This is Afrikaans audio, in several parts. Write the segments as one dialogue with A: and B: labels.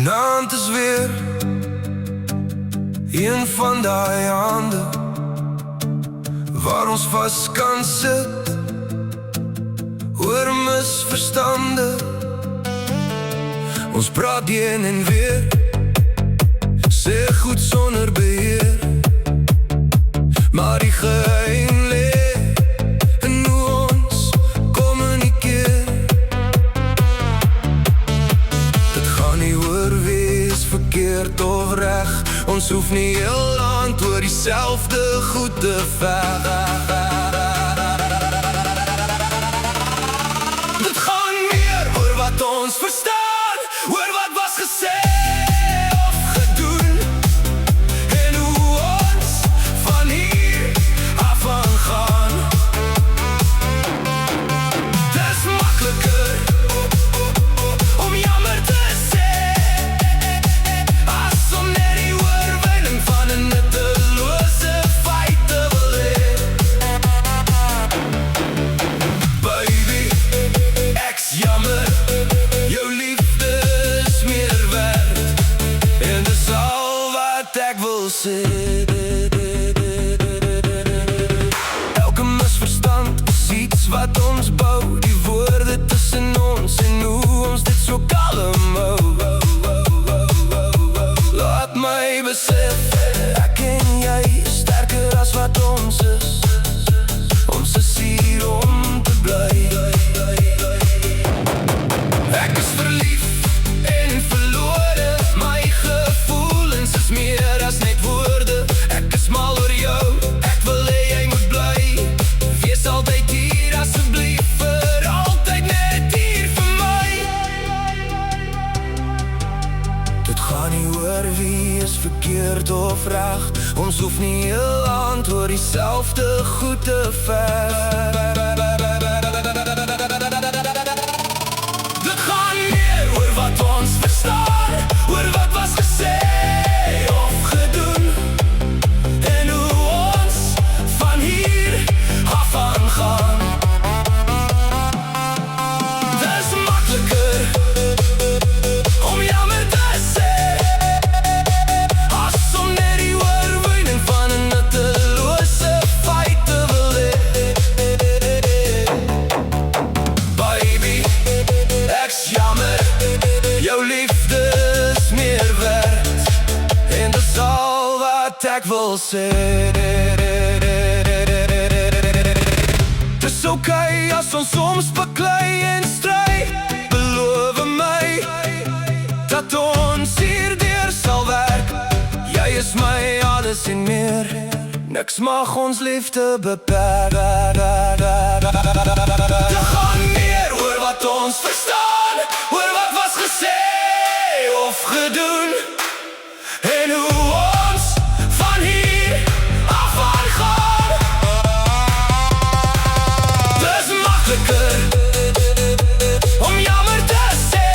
A: Vanaand is weer een van daai hande waar ons vas kan sit oor misverstande. Ons praat heen en weer, sê goed sonder beheer, maar die geheim lê in hoe ons kommunikeer. Dit gaan nie oor wie is verkeerd of reg, ons hoef nie heel land oor dieselfde goed te veg. Dit gaan meer oor wat ons verstaan, oor wat was gesê of gedoen, en hoe ons van hier af gaan. Dis makliker om jammer te sê as om net die oorwinning van 'n nuttelose feit te wil hê. Baby, ek's jammer, jou liefde is meer werd, en dis al wat ek wil sê. Elke misverstand is iets wat ons bou, die woorde tussen ons en hoe ons dit so kalm hou. Laat my besef, ek en jy is sterker as wat ons is. Ons is hier om te bly. Ek is verlief en verlore, my gevoelens is meer as net woorde. Ek is mal oor jou, ek wil hê jy moet bly. Wees altyd hier asseblief, vir altyd net hier vir my. Dit gaan nie oor wie is verkeerd of reg, ons hoef nie heel hand oor dieselfde goed te veg. Dit gaan meer oor wat ons verstaan, oor wat was gesê of gedoen, en hoe ons van hier af gaan. Dis makliker om jammer te sê as om net die oorwinning van 'n nuttelose feit te wil hê. Baby, ek's jammer, jou liefde is meer werd, en dis al wat ek wil sê. Dis okay as ons soms baklei en stry, beloof my dat ons hierdeur sal werk. Jy is my alles en meer, niks mag ons liefde beperk. Dit gaan meer oor wat ons verstaan, oor wat was gesê of gedoen, en hoe ons van hier af gaan. Dis makliker om jammer te sê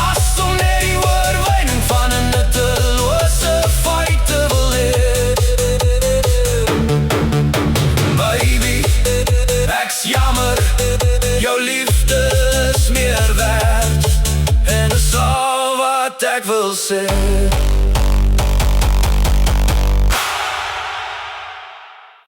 A: as om net die oorwinning van 'n nuttelose feit te wil hê. Baby, ek's jammer, jou liefde is meer werd, en dis al wat ek wil sê.